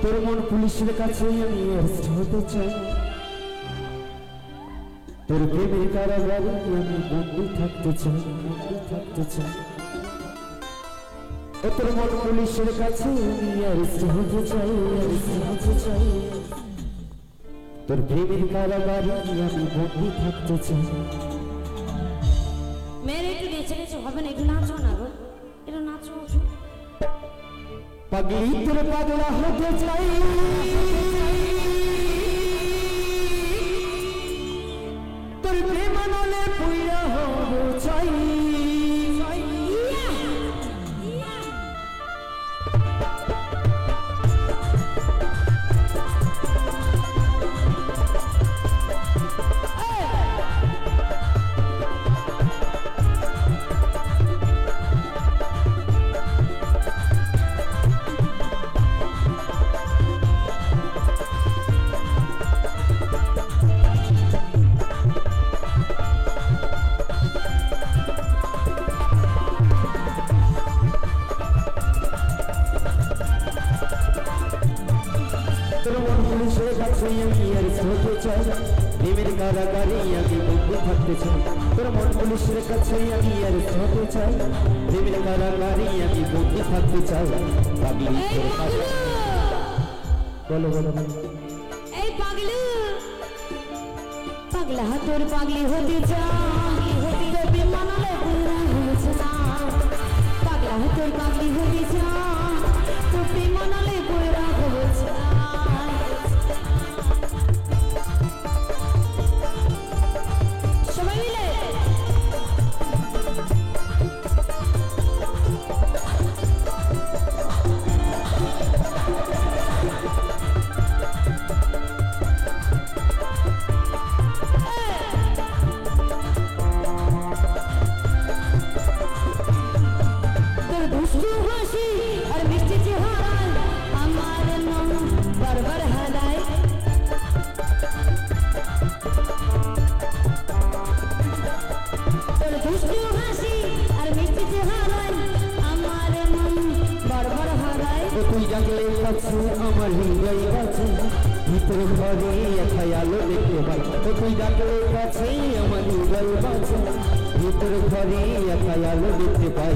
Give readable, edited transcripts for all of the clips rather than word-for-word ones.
তোর মন পুলিশের কাছে আমি অ্যারেস্ট হতে চাই, তোর প্রেমের কারাগারে আমি বন্দী থাকতে চাই, বন্দী থাকতে চাই। ও তোর মন পুলিশের কাছে আমি অ্যারেস্ট হতে চাই, অ্যারেস্ট হতে চাই। তোর প্রেমের কারাগারে আমি বন্দী থাকতে চাই। মেরে একটু নেচে নেচে হবে না, একটু নাচো না গো, একটু নাচো। পাগলি তোর পাগলা হতে চাই, তোর প্রেমানলে পুইরা হব চাই। তোর মন পুলিশের কাছে আমি অ্যারেস্ট হতে চাই, প্রেমের কারাগারে আমি বন্দী থাকতে চাই। তোর মন পুলিশের কাছে আমি অ্যারেস্ট হতে চাই, প্রেমের কারাগারে আমি বন্দী থাকতে চাই। পাগলি তোর পাগলা, বলো বলো এই পাগলু পাগলা তোর পাগলি হতে চাই, তোর বিমানলে পুরা হচ্ছে না। পাগলা তোর পাগলি হতে চাই, তোর বিমানলে পুরা হচ্ছে না। সবাই মিলে তোর দুষ্টু হাসি আর মিষ্টি চেহারায় আমার মন বারবার হারায়। তোর দুষ্টু হাসি আর মিষ্টি চেহারায় আমার মন বারবার হারায়। তুই জাগলে কাছে আমার হৃদয় কাছে, ভিতর ঘরে একাই আলো দেখতে পাই। তুই জাগলে কাছে আমার হৃদয় কাছে, ভিতর ঘরে একাই আলো দেখতে পাই।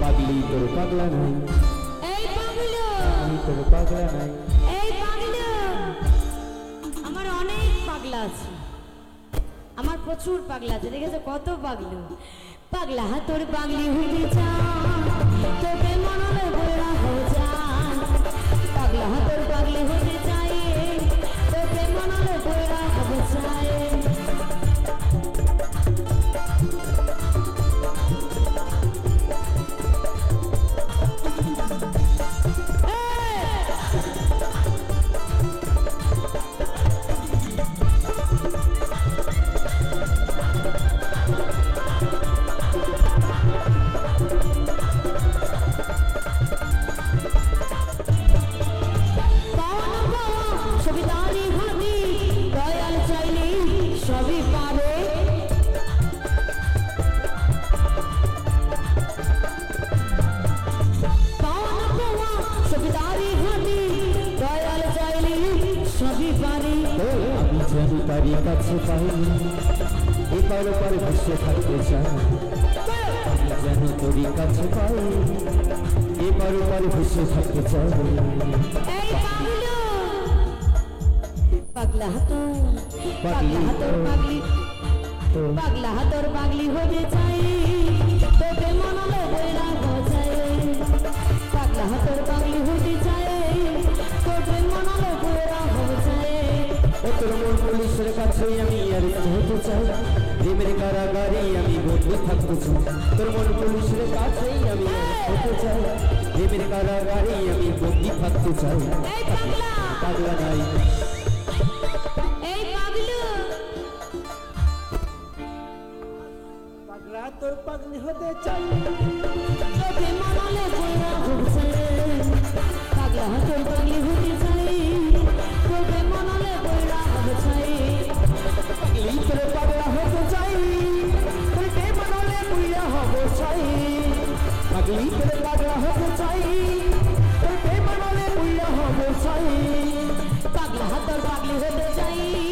পাগলি তোর পাগলা নাই, এই পাগলু তোর পাগলা নাই। এই পাগলু আমার অনেক পাগলা আছে, আমার প্রচুর পাগলা আছে, দেখেছো কত পাগলু। পাগলা তোর পাগলি হতে চাই, তোকে মনলে বইরা হয়ে যায়। পাগলা তোর পাগলি হতে চাই, তোকে মনলে বইরা হয়ে যায়। আমি যেন তারই কাছে পাইনি, এপার ওপার ভেসে থাকতে চাই। আমি যেন তোরই কাছে পাই, এপার ওপার ভেসে থাকতে চাই। এই পাগলু পাগলা তোর পাগলা তোর পাগলি, পাগলা তোর পাগলি হতে চাই, তোকে মনলে বইরা বোঝাই। পাগলা তোর পাগলি হতে চাই, তোকে মনলে বইরা বোঝাই। তোর মন পুলিশের কাছে আমি অ্যারেস্ট হতে চাই, প্রেমের কারাগারে আমি বন্দী থাকতে চাই। তোর মন পুলিশের কাছে আমি অ্যারেস্ট হতে চাই, প্রেমের কারাগারে আমি বন্দী থাকতে চাই। এই পাগলা পাগলা নাই, এই পাগলু পাগলা তোর পাগলি হতে চাই, তোকে মনলে বইরা বোঝাই। পাগলা তোর পাগলি হতে চাই, তোকে মনলে বইরা বোঝাই। পাগলি তোর পাগলা হতে চাই, তোকে মনলে বুইয়া হব চাই। পাগলি তোর পাগলা হতে চাই, তোকে মনলে বুইয়া হব পরিচয় পাগলা তোর পাগলি হতে চাই